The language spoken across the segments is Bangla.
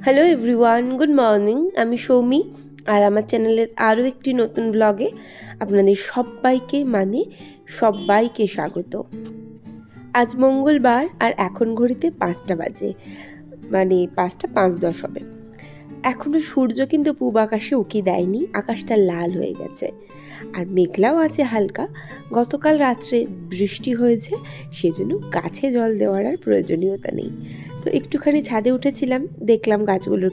Hello everyone, good morning. আমি সৌমি, আর আমার চ্যানেলের আরও একটি নতুন ব্লগে আপনাদের সবাইকে স্বাগত। আজ মঙ্গলবার, আর এখন ঘড়িতে 5টা বাজে, মানে 5:05 হবে। এখনও সূর্য কিন্তু পূব আকাশে উঁকি দেয়নি, আকাশটা লাল হয়ে গেছে আর মেঘলাও আছে হালকা। গতকাল রাত্রে বৃষ্টি হয়েছে, সেজন্য গাছে জল দেওয়ার আর প্রয়োজনীয়তা নেই। তো একটুখানি ছাদে উঠেছিলাম, দেখলাম গাছগুলোর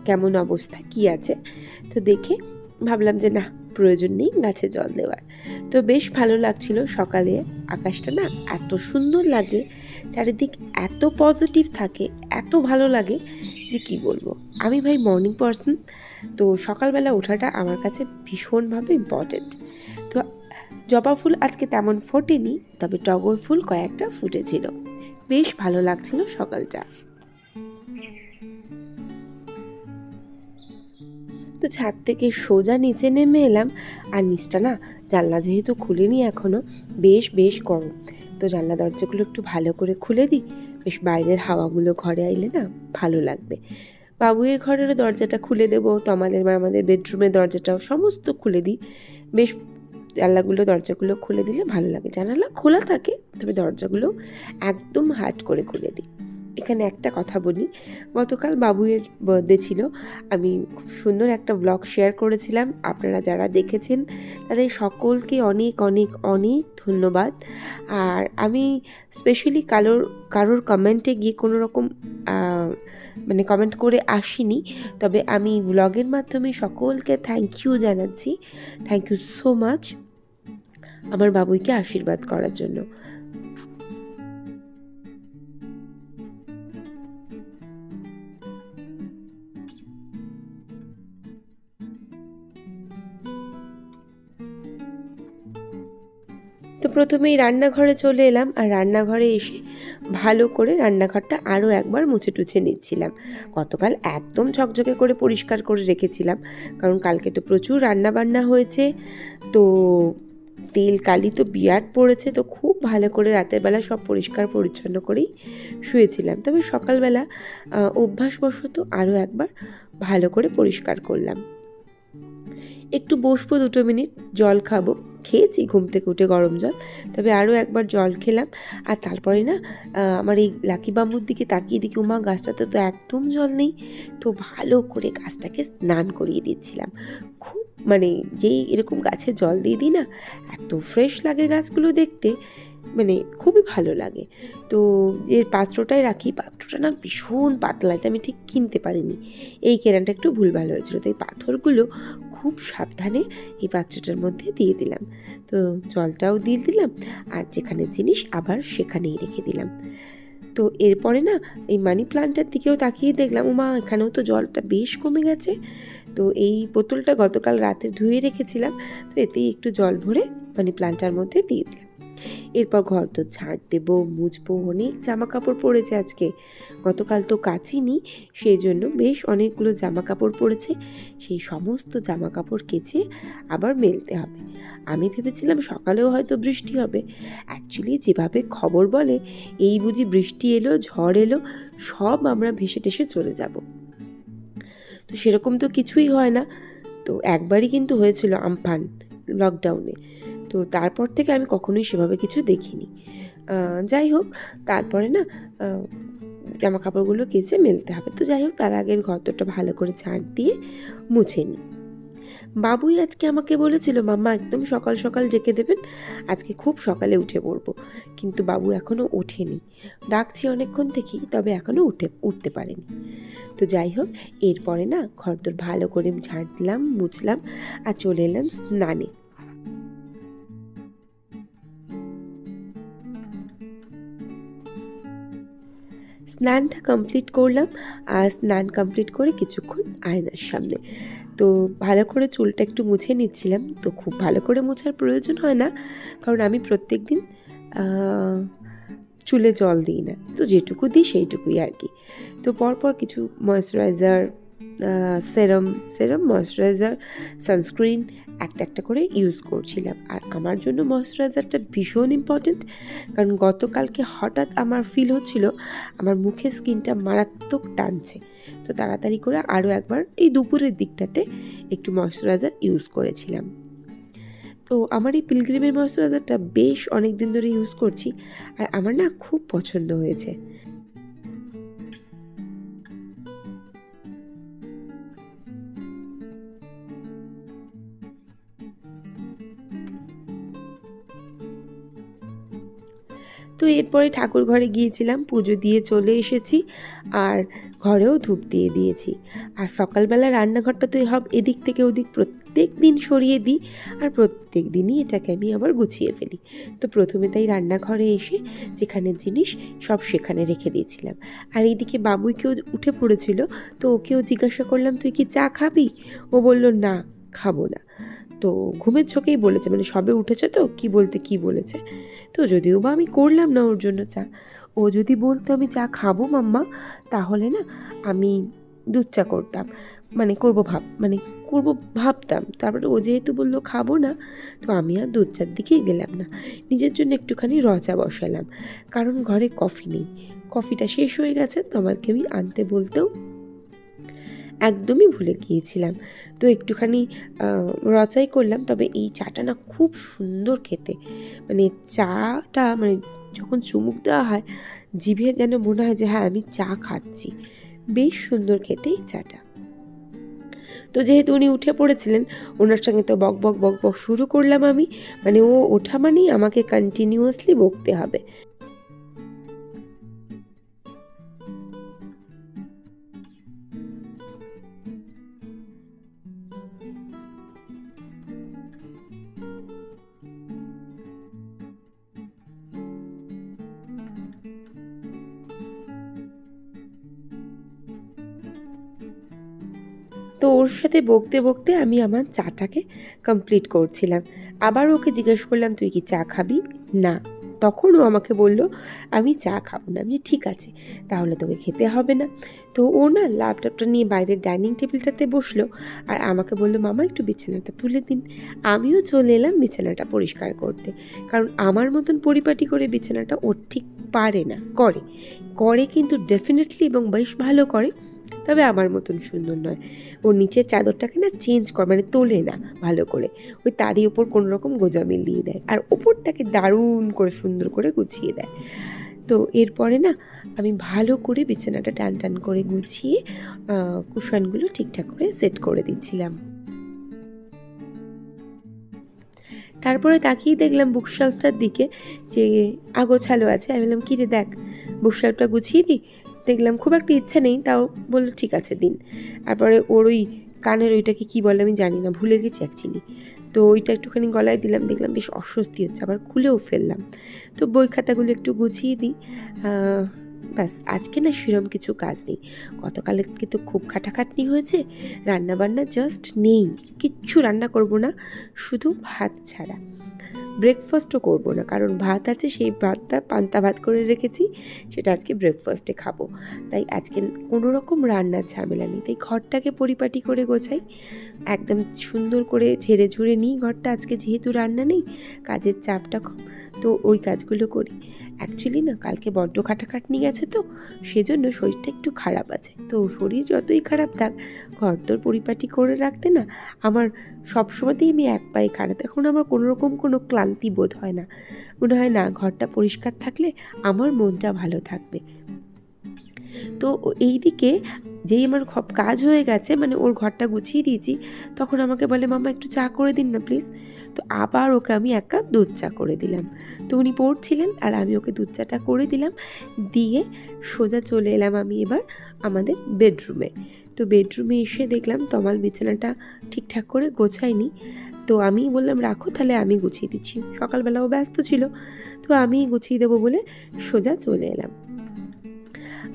কেমন অবস্থা, কি আছে। তো দেখে ভাবলাম যে না, প্রয়োজন নেই গাছে জল দেওয়ার। তো বেশ ভালো লাগছিল সকালে। আকাশটা না এত সুন্দর লাগে, চারিদিক এত পজিটিভ থাকে, এত ভালো লাগে যে কি বলবো। আমি ভাই মর্নিং পারসন, তো সকালবেলা ওঠাটা আমার কাছে ভীষণভাবে ইম্পর্টেন্ট। তো জবা ফুল আজকে তেমন ফোটেনি, তবে টগর ফুল কয়েকটা ফুটেছিল। বেশ ভালো লাগছিল সকালটা। তো ছাদ থেকে সোজা নিচে নেমে এলাম, আর নিচটা না, জানলা যেহেতু খুলিনি এখনো, বেশ গরম। তো জানলা দরজাগুলো একটু ভালো করে খুলে দিই, বেশ বাইরের হাওয়াগুলো ঘরে আইলে না ভালো লাগবে। বাবুয়ের ঘরেরও দরজাটা খুলে দেবো, তমালের আমাদের বেডরুমের দরজাটাও সমস্ত খুলে দিই। বেশ দরজাগুলো খুলে দিলে ভালো লাগে। জানালা খোলা থাকে, তবে দরজাগুলো একদম হাট করে খুলে দিই। এখানে একটা কথা বলি, গতকাল বাবুয়ের বার্থডে ছিল। আমি খুব সুন্দর একটা ব্লগ শেয়ার করেছিলাম, আপনারা যারা দেখেছেন তাদের সকলকে অনেক অনেক অনেক ধন্যবাদ। আর আমি স্পেশালি কারোর কমেন্টে গিয়ে কোনো রকম কমেন্ট করে আসিনি, তবে আমি ব্লগের মাধ্যমে সকলকে থ্যাংক ইউ জানাচ্ছি। থ্যাংক ইউ সো মাচ আমার বাবুইকে আশীর্বাদ করার জন্য। তো প্রথমেই রান্নাঘরে চলে এলাম, আর রান্নাঘরে এসে ভালো করে রান্নাঘরটা আরও একবার মুছে টুছে নিচ্ছিলাম। গতকাল একদম ঝকঝকে করে পরিষ্কার করে রেখেছিলাম, কারণ কালকে তো প্রচুর রান্নাবান্না হয়েছে। তো তেল কালি তো বিরাট পড়েছে, তো খুব ভালো করে রাতের বেলা সব পরিষ্কার পরিচ্ছন্ন করেই শুয়েছিলাম। তবে সকালবেলা অভ্যাসবশত আরও একবার ভালো করে পরিষ্কার করলাম। একটু বসবো 2 মিনিট, জল খাবো, খেয়েছি ঘুম থেকে উঠে গরম জল, তবে আরও একবার জল খেলাম। আর তারপরে না আমার এই লাকি বাম্বুর দিকে তাকিয়ে দেখি, উমা গাছটাতে তো একদম জল নেই। তো ভালো করে গাছটাকে স্নান করিয়ে দিচ্ছিলাম। খুব যেই এরকম গাছে জল দিয়ে দিই না, এত ফ্রেশ লাগে গাছগুলো দেখতে, খুবই ভালো লাগে। তো যে পাত্রটায় রাখি, পাত্রটা না ভীষণ পাতলা, এটা আমি ঠিক কিনতে পারিনি, এই কেনাটা একটু ভুলভাল হয়েছিল। তো এই পাথরগুলো খুব সাবধানে এই পাত্রটার মধ্যে দিয়ে দিলাম। তো জলটাও দিয়ে দিলাম, আর যেখানে জিনিস আবার সেখানেই রেখে দিলাম। তো এরপরে না এই মানি প্লান্টের দিকেও তাকিয়ে দেখলাম, ওমা এখানেও তো জলটা বেশ কমে গেছে। তো এই বোতলটা গতকাল রাতে ধুয়ে রেখেছিলাম, তো এতেই একটু জল ভরে মানি প্লান্টার মধ্যে দিয়ে দিলাম। এরপর ঘর তো ঝাড় দেবো, মুছবো, অনেক জামা কাপড় পড়েছে আজকে। গতকাল তো কাচিনি, সেই জন্য বেশ অনেকগুলো জামা কাপড় পড়েছে। সেই সমস্ত জামা কাপড় কেচে আবার মেলতে হবে। আমি ভেবেছিলাম সকালেও হয়তো বৃষ্টি হবে, অ্যাকচুয়ালি যেভাবে খবর বলে এই বুঝি বৃষ্টি এলো, ঝড় এলো, সব আমরা ভেসে টেসে চলে যাব। তো সেরকম তো কিছুই হয় না। তো একবারই কিন্তু হয়েছিল আমফান, লকডাউনে। তো তারপর থেকে আমি কখনোই সেভাবে কিছু দেখিনি। যাই হোক, তারপরে না জামা কাপড়গুলো কেচে মেলতে হবে। তো যাই হোক, তার আগে ঘরটা ভালো করে ঝাড় দিয়ে মুছে নিই। বাবুই আজকে আমাকে বলেছিল, মাম্মা একদম সকাল সকাল ডেকে দেবেন, আজকে খুব সকালে উঠে পড়বো। কিন্তু বাবু এখনও ওঠেনি, ডাকছি অনেকক্ষণ থেকেই, তবে এখনও উঠতে পারেনি। তো যাই হোক, এরপরে না ঘরদোর ভালো করে ঝাড় দিলাম, মুছলাম, আর চলে এলাম স্নানে। স্নানটা কমপ্লিট করলাম, আর স্নান কমপ্লিট করে কিছুক্ষণ আয়নার সামনে তো ভালো করে চুলটা একটু মুছে নিচ্ছিলাম। তো খুব ভালো করে মোছার প্রয়োজন হয় না, কারণ আমি প্রত্যেক দিন চুলে জল দিই না, তো যেটুকু দিই সেইটুকুই আর কি। তো পরপর কিছু ময়েশ্চারাইজার, সেরাম সেরাম ময়শ্চারাইজার, সানস্ক্রিন একটা একটা করে ইউজ করছিলাম। আর আমার জন্য ময়শ্চারাইজারটা ভীষণ ইম্পর্ট্যান্ট, কারণ গতকালকে হঠাৎ আমার ফিল হচ্ছিল আমার মুখের স্কিনটা মারাত্মক টানছে। তো তাড়াতাড়ি করে আরও একবার এই দুপুরের দিকটাতে একটু ময়শ্চারাইজার ইউজ করেছিলাম। তো আমার এই পিলগ্রিমের ময়শ্চারাইজারটা বেশ অনেক দিন ধরে ইউজ করছি, আর আমার না খুব পছন্দ হয়েছে। তো এরপরে ঠাকুর ঘরে গিয়েছিলাম, পুজো দিয়ে চলে এসেছি, আর ঘরেও ধূপ দিয়ে দিয়েছি। আর সকালবেলা রান্নাঘরটা তো এদিক থেকে ওদিক প্রত্যেক দিন সরিয়ে দিই, আর প্রত্যেক দিনই এটাকে আমি আবার গুছিয়ে ফেলি। তো প্রথমে তাই রান্নাঘরে এসে যেখানের জিনিস সব সেখানে রেখে দিয়েছিলাম। আর এইদিকে বাবুইকেও উঠে পড়েছিল, তো ওকেও জিজ্ঞাসা করলাম, তুই কি চা খাবি? ও বলল না, খাবো না। তো ঘুমের ঝোঁকেই বলেছে, মানে সবে উঠেছে তো কি বলতে কি বলেছে। তো যদিও বা আমি করলাম না ওর জন্য চা, ও যদি বলতো আমি চা খাবো মাম্মা, তাহলে না আমি দুধ চা করতাম, করবো ভাবতাম। তারপরে ও যেহেতু বললো খাবো না, তো আমি আর দুধ চার দিকেই গেলাম না, নিজের জন্য একটুখানি র চা বসালাম। কারণ ঘরে কফি নেই, কফিটা শেষ হয়ে গেছে, তো আমাকে আমি আনতে বলতেও একদমই ভুলে গিয়েছিলাম। তো একটুখানি রচাই করলাম। তবে এই চাটা না খুব সুন্দর খেতে, মানে চাটা মানে যখন চুমুক দেওয়া হয় জিভে যেন মনে হয় যে হ্যাঁ আমি চা খাচ্ছি। বেশ সুন্দর খেতে এই চাটা। তো যেহেতু উনি উঠে পড়েছিলেন, ওনার সঙ্গে তো বক বক বক বক শুরু করলাম আমি, মানে ও ওঠা মানেই আমাকে কন্টিনিউয়াসলি বকতে হবে। তো ওর সাথে বকতে বকতে আমি আমার চাটাকে কমপ্লিট করছিলাম। আবার ওকে জিজ্ঞেস করলাম, তুই কি চা খাবি? না। তখন ও আমাকে বলল, আমি চা খাবো না। আমি ঠিক আছে, তাহলে তোকে খেতে হবে না। তো ও না ল্যাপটপটা নিয়ে বাইরের ডাইনিং টেবিলটাতে বসলো, আর আমাকে বলল, মামা একটু বিছানাটা তুলে দিন। আমিও চলে এলাম বিছানাটা পরিষ্কার করতে, কারণ আমার মতন পরিপাটি করে বিছানাটা ও ঠিক পারে না। করে করে কিন্তু ডেফিনেটলি, এবং বেশ ভালো করে, তবে আমার মতন সুন্দর নয়। ওর নিচের চাদরটাকে না চেঞ্জ মানে তোলে না ভালো করে, ওই তারই ওপর কোনো রকম গোজামিল দিয়ে দেয়, আর ওপরটাকে দারুণ করে সুন্দর করে গুছিয়ে দেয়। তো এরপরে না আমি ভালো করে বিছানাটা টান টান করে গুছিয়ে কুশনগুলো ঠিকঠাক করে সেট করে দিচ্ছিলাম। তারপরে তাকিয়ে দেখলাম বুকশেলফটার দিকে যে আগোছালো আছে। আমি বললাম, কী রে দেখ, বুকশেলফটা গুছিয়ে দিই। দেখলাম খুব একটা ইচ্ছা নেই, তাও বললো ঠিক আছে দিন। তারপরে ওর ওই কানের ওইটাকে কী বলে আমি জানি না, ভুলে গেছি অ্যাকচুয়ালি। তো ওইটা একটুখানি গলায় দিলাম, দেখলাম বেশ অস্বস্তি হচ্ছে, আবার খুলেও ফেললাম। তো বই খাতাগুলো একটু গুছিয়ে দিই। ব্যাস, আজকে না সেরম কিছু কাজ নেই। গতকালকে তো খুব খাটাখাটনি হয়েছে, রান্নাবান্না জাস্ট নেই, কিচ্ছু রান্না করব না, শুধু ভাত ছাড়া। ব্রেকফাস্টও করব না, কারণ ভাত আছে, সেই ভাতটা পান্তা ভাত করে রেখেছি, সেটা আজকে ব্রেকফাস্টে খাবো। তাই আজকে কোনো রকম রান্নার ঝামেলা নেই। তাই ঘরটাকে পরিপাটি করে গোছাই, একদম সুন্দর করে ঝেড়ে ঝুড়ে নিই ঘরটা। আজকে যেহেতু রান্না নেই, কাজের চাপটা কম, তো ওই কাজগুলো করি। অ্যাকচুয়ালি না কালকে বড্ড খাটাখাটনি গেছে, তো সেজন্য শরীরটা একটু খারাপ আছে। তো শরীর যতই খারাপ থাক, ঘর তোর পরিপাটি করে রাখতে না আমার সবসময়তেই আমি এক পায়ে খাড়া। এখন আমার কোনো রকম কোনো ক্লান্তি বোধ হয় না, মনে হয় না ঘরটা পরিষ্কার থাকলে আমার মনটা ভালো থাকবে। তো এই দিকে যেই আমার কাজ হয়ে গেছে, মানে ওর ঘরটা গুছিয়ে দিয়েছি, তখন আমাকে বলে, মামা একটু চা করে দিন না প্লিজ। তো আবার ওকে আমি এক কাপ দুধ চা করে দিলাম। তো উনি পড়ছিলেন, আর আমি ওকে দুধ চাটা করে দিলাম, দিয়ে সোজা চলে এলাম আমি এবার আমাদের বেডরুমে। তো বেডরুমে এসে দেখলাম তমাল বিছানাটা ঠিকঠাক করে গোছায়নি। তো আমি বললাম, রাখো তাহলে আমি গুছিয়ে দিচ্ছি। সকালবেলাও ব্যস্ত ছিল, তো আমি গুছিয়ে দেবো বলে সোজা চলে এলাম।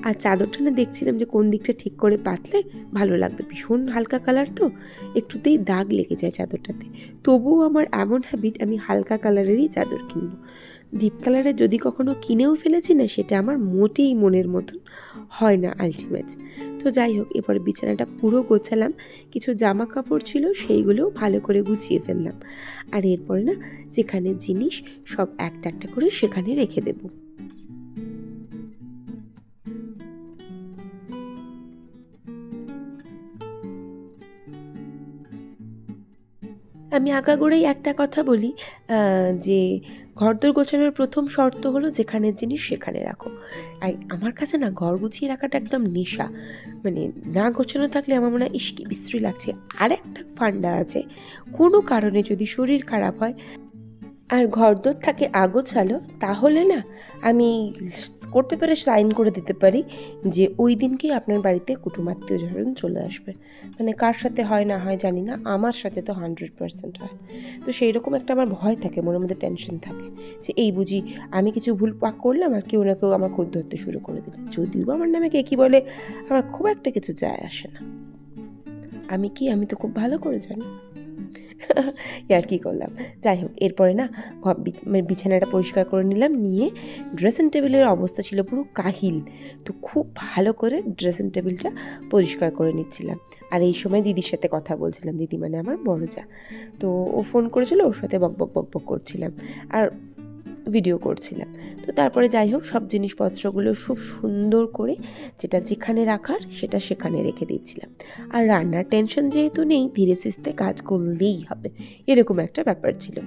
আর চাদরটা না দেখছিলাম যে কোন দিকটা ঠিক করে পাতলে ভালো লাগবে। ভীষণ হালকা কালার, তো একটুতেই দাগ লেগে যায় চাদরটাতে। তবুও আমার এমন হ্যাবিট, আমি হালকা কালারেরই চাদর কিনবো। ডিপ কালারের যদি কখনো কিনেও ফেলেছি না, সেটা আমার মোটেই মনের মতন হয় না আলটিমেট। তো যাই হোক, এরপরে বিছানাটা পুরো গোছালাম, কিছু জামা কাপড় ছিল সেইগুলোও ভালো করে গুছিয়ে ফেললাম। আর এরপরে না যেখানে জিনিস সব একটা একটা করে সেখানে রেখে দেবো। আমি আগাগোড়াই একটা কথা বলি, যে ঘরদোর গোছানোর প্রথম শর্ত হলো যেখানের জিনিস সেখানে রাখো। আমার কাছে না ঘর গুছিয়ে রাখাটা একদম নেশা। মানে না গোছানো থাকলে আমার মনে হয় ইস কি বিশ্রী লাগছে। আর একটা ফান্ডা আছে, কোনো কারণে যদি শরীর খারাপ হয় আর ঘরদোর থাকে আগোছালো, তাহলে না আমি কোর্ট পেপারে সাইন করে দিতে পারি যে ওই দিনকেই আপনার বাড়িতে কুটুম আত্মীয়স্বজন চলে আসবে। মানে কার সাথে হয় না হয় জানি না, আমার সাথে তো 100% হয়। তো সেই রকম একটা আমার ভয় থাকে, মনের মধ্যে টেনশন থাকে যে এই বুঝি আমি কিছু ভুল পাক করলাম আর কেউ না কেউ আমার খোঁজ ধরতে শুরু করে দিল। যদিও আমার নামে কে কী বলে আমার খুব একটা কিছু যায় আসে না। আমি তো খুব ভালো করে জানি। আর কি করলাম, যাই হোক, এরপরে না বিছানাটা পরিষ্কার করে নিলাম, নিয়ে ড্রেসিং টেবিলের অবস্থা ছিল পুরো কাহিল। তো খুব ভালো করে ড্রেসিং টেবিলটা পরিষ্কার করে নিচ্ছিলাম। আর এই সময় দিদির সাথে কথা বলছিলাম, দিদি মানে আমার বড় যা। তো ও ফোন করেছিল, ওর সাথে বক করছিলাম আর ভিডিও করছিলাম। তো তারপরে যাই হোক, সব জিনিসপত্রগুলো খুব সুন্দর করে যেটা যেখানে রাখার সেটা সেখানে রেখে দিচ্ছিলাম। আর রান্নার টেনশন যেহেতু নেই, ধীরে সুস্থে কাজ করলেই হবে, এরকম একটা ব্যাপার ছিল।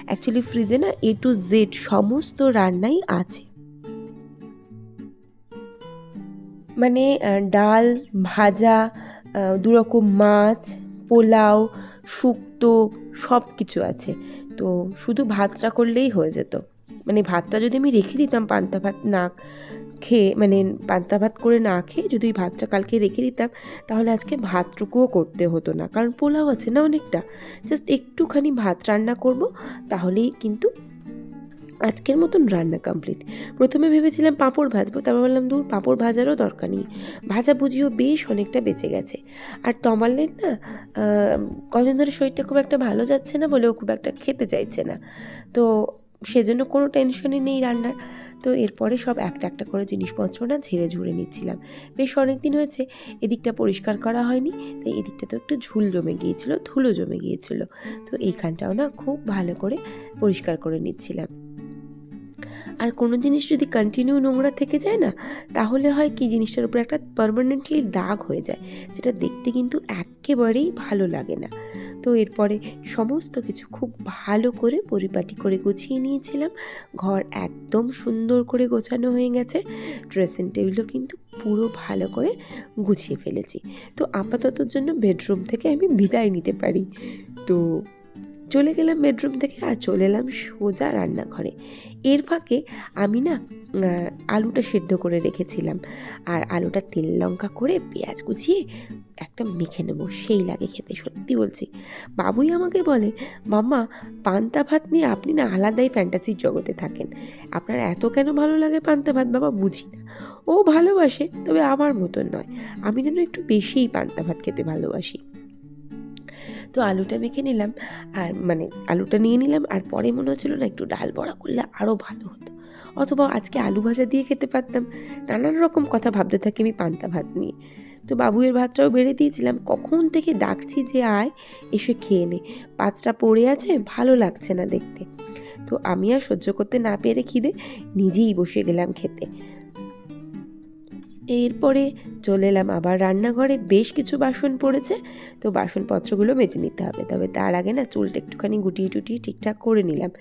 অ্যাকচুয়ালি ফ্রিজে না A to Z সমস্ত রান্নাই আছে। মানে ডাল, ভাজা, দুরকম মাছ, পোলাও, শুক্তো সব কিছু আছে। তো শুধু ভাতটা করলেই হয়ে যেত। মানে ভাতটা যদি আমি রেখে দিতাম পান্তা ভাত না খেয়ে, মানে পান্তা ভাত করে না খেয়ে যদি ওই ভাতটা কালকে রেখে দিতাম, তাহলে আজকে ভাতটুকুও করতে হতো না, কারণ পোলাও আছে না অনেকটা। জাস্ট একটুখানি ভাত রান্না করব, তাহলেই কিন্তু আজকের মতন রান্না কমপ্লিট। প্রথমে ভেবেছিলাম পাঁপড় ভাজবো, তারপর বললাম দূর, পাঁপড় ভাজারও দরকার নেই, ভাজাভুজিও বেশ অনেকটা বেঁচে গেছে। আর তমালের না কদিন ধরে শরীরটা খুব একটা ভালো যাচ্ছে না বলে ও খুব একটা খেতে চাইছে না, তো সেজন্য কোনো টেনশনই নেই রান্নার। তো এরপরে সব একটা একটা করে জিনিসপত্র না ঝেড়ে ঝুড়ে নিচ্ছিলাম। বেশ অনেক দিন হয়েছে এদিকটা পরিষ্কার করা হয়নি, তাই এদিকটা তো একটু ঝুল জমে গিয়েছিল, ধুলো জমে গিয়েছিল। তো এইখানটাও না খুব ভালো করে পরিষ্কার করে নিচ্ছিলাম। আর কোনো জিনিস যদি কন্টিনিউ নোংরা থেকে যায় না, তাহলে হয় কি জিনিসটার উপরে একটা পার্মানেন্টলি দাগ হয়ে যায়, যেটা দেখতে কিন্তু একেবারেই ভালো লাগে না। তো এরপরে সমস্ত কিছু খুব ভালো করে পরিপাটি করে গুছিয়ে নিয়েছিলাম। ঘর একদম সুন্দর করে গোছানো হয়ে গেছে। ড্রেসিং টেবিলও কিন্তু পুরো ভালো করে গুছিয়ে ফেলেছি। তো আপাততর জন্য বেডরুম থেকে আমি বিদায় নিতে পারি। তো চলে গেলাম বেডরুম থেকে আর চলে এলাম সোজা রান্নাঘরে। এর ফাঁকে আমি না আলুটা সেদ্ধ করে রেখেছিলাম, আর আলুটা তেল লঙ্কা করে পেঁয়াজ কুচিয়ে একদম মেখে নেবো, সেই লাগে খেতে, সত্যি বলছি। বাবুই আমাকে বলে, মাম্মা পান্তা ভাত নিয়ে আপনি না আলাদাই ফ্যান্টাসির জগতে থাকেন, আপনার এত কেন ভালো লাগে পান্তা ভাত বাবা, বুঝি না। ও ভালোবাসে, তবে আমার মতন নয়, আমি যেন একটু বেশিই পান্তা ভাত খেতে ভালোবাসি। তো আলুটা মেখে নিলাম, আর মানে আলুটা নিয়ে নিলাম, আর পরে মনে হচ্ছিল না একটু ডাল বড়া করলে আরও ভালো হতো, অথবা আজকে আলু ভাজা দিয়ে খেতে পারতাম। নানান রকম কথা ভাবতে থাকি আমি পান্তা ভাত নিয়ে। তো বাবুয়ের ভাতটাও বেড়ে দিয়েছিলাম, কখন থেকে ডাকছি যে আয় এসে খেয়ে নে, পাঁচটা পড়ে আছে, ভালো লাগছে না দেখতে। তো আমি আর সহ্য করতে না পেরে খিদে নিজেই বসে গেলাম খেতে। এরপরে চলে এলাম আবার রান্নাঘরে, বেশ কিছু বাসন পড়েছে, তো বাসনপত্রগুলো মেজে নিতে হবে। তবে তার আগে না চুলটা একটুখানি গুটিয়ে টুটিয়ে ঠিকঠাক করে নিলাম।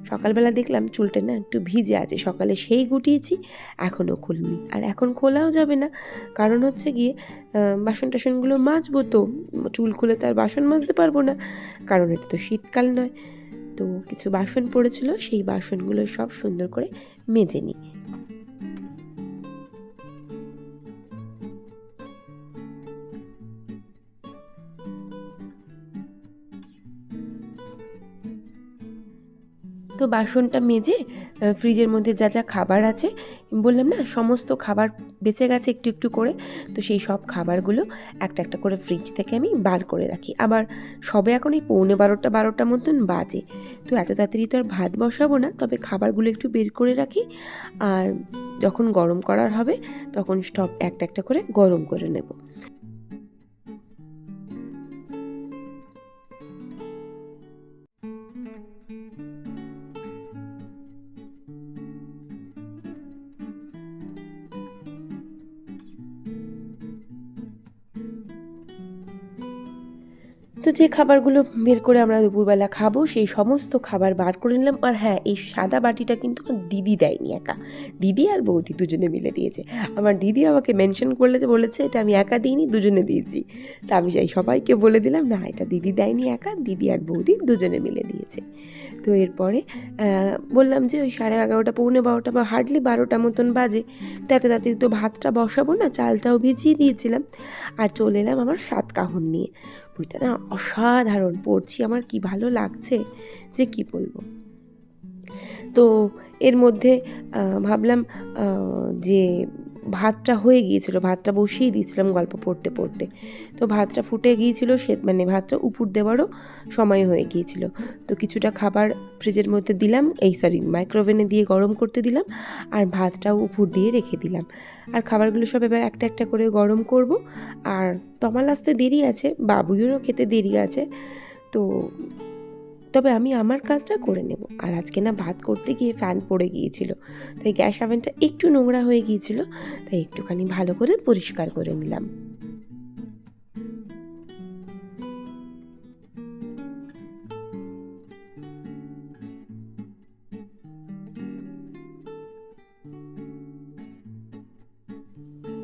সকালবেলা দেখলাম চুলটা না একটু ভিজে আছে, সকালে সেই গুটিয়েছি, এখনও খুলিনি, আর এখন খোলাও যাবে না, কারণ হচ্ছে গিয়ে বাসন টাসনগুলো মাজবো, তো চুল খুলে তো আর বাসন মাজতে পারবো না, কারণ এটা তো শীতকাল নয়। তো কিছু বাসন পড়েছিল, সেই বাসনগুলো সব সুন্দর করে মেজে নিই। তো বাসনটা মেজে ফ্রিজের মধ্যে যা যা খাবার আছে, বললাম না সমস্ত খাবার বেঁচে গেছে একটু একটু করে, তো সেই সব খাবারগুলো একটা একটা করে ফ্রিজ থেকে আমি বার করে রাখি। আবার সবে এখন এই 11:30 মতন বাজে, তো এত তাড়াতাড়ি তো আর ভাত বসাবো না, তবে খাবারগুলো একটু বের করে রাখি। আর যখন গরম করার হবে তখন সব একটা একটা করে গরম করে নেব। তো যে খাবারগুলো বের করে আমরা দুপুরবেলা খাবো সেই সমস্ত খাবার বার করে নিলাম। আর হ্যাঁ, এই সাদা বাটিটা কিন্তু আমার দিদি দেয়নি একা, দিদি আর বৌদি দুজনে মিলে দিয়েছে। আমার দিদি আমাকে মেনশন বলেছে এটা আমি একা দিইনি, দুজনে দিয়েছি। তা আমি সেই সবাইকে বলে দিলাম না, এটা দিদি দেয়নি একা, দিদি আর বৌদি দুজনে মিলে দিয়েছে। তো এরপরে বললাম যে ওই 11:30 পৌনে 12টা বা হার্ডলি 12টা মতন বাজে। তো এত তাড়াতাড়ি তো ভাতটা বসাবো না, চালটাও ভিজিয়ে দিয়েছিলাম। আর চলে এলাম আমার সাতকাহন নিয়ে। বইটা না অসাধারণ, পড়ছি আমার কি ভালো লাগছে যে কি বলবো। তো এর মধ্যে ভাবলাম যে ভাতটা হয়ে গিয়েছিল, ভাতটা বসিয়ে দিয়েছিলাম গল্প পড়তে পড়তে। তো ভাতটা ফুটে গিয়েছিল, মানে ভাতটা উপর দেওয়ারও সময় হয়ে গিয়েছিল। তো কিছুটা খাবার ফ্রিজের মধ্যে দিলাম, মাইক্রোওভেনে দিয়ে গরম করতে দিলাম, আর ভাতটাও উপর দিয়ে রেখে দিলাম। আর খাবারগুলো সব এবার একটা একটা করে গরম করব। আর তমাল আসতে দেরি আছে, বাবুইয়েরও খেতে দেরি আছে। তবে আমি আমার কাজটা করে নেব। আর আজকে না ভাত করতে গিয়ে ফ্যান পড়ে গিয়েছিল, তাই গ্যাস ওভেনটা একটু নোংরা হয়ে গিয়েছিল, তাই একটুখানি ভালো করে পরিষ্কার করে নিলাম।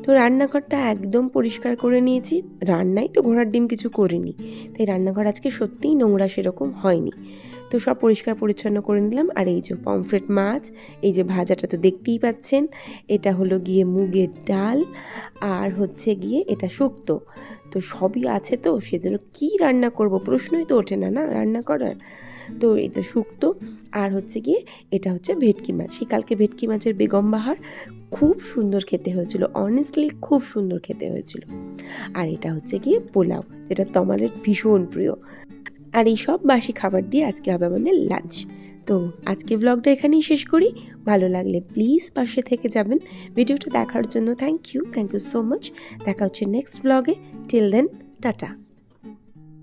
তো রান্নাঘরটা একদম পরিষ্কার করে নিয়েছি। রান্নায় তো ঘোড়ার ডিম কিছু করিনি, তাই রান্নাঘর আজকে সত্যিই নোংরা সেরকম হয়নি। তো সব পরিষ্কার পরিচ্ছন্ন করে নিলাম। আর এই যে পমফ্রেট মাছ, এই যে ভাজাটা তো দেখতেই পাচ্ছেন, এটা হলো গিয়ে মুগের ডাল, আর হচ্ছে গিয়ে এটা শুক্তো। তো সবই আছে, তো সেজন্য কী রান্না করব প্রশ্নই তো ওঠে না না রান্না করার। তো এই তো শুক্তো, আর হচ্ছে গিয়ে এটা হচ্ছে ভেটকি মাছ। সেই কালকে ভেটকি মাছের বেগম বাহার, খুব সুন্দর খেতে হয়েছিল, অনেস্টলি খুব সুন্দর খেতে হয়েছিল। আর এটা হচ্ছে গিয়ে পোলাও, যেটা তমালের ভীষণ প্রিয়। আর এই সব বাসি খাবার দিয়ে আজকে হবে আমাদের লাঞ্চ। তো আজকে ব্লগটা এখানেই শেষ করি। ভালো লাগলে প্লিজ পাশে থেকে যাবেন। ভিডিওটা দেখার জন্য থ্যাংক ইউ সো মাচ। দেখা হচ্ছে নেক্সট ব্লগে। Till then, tata.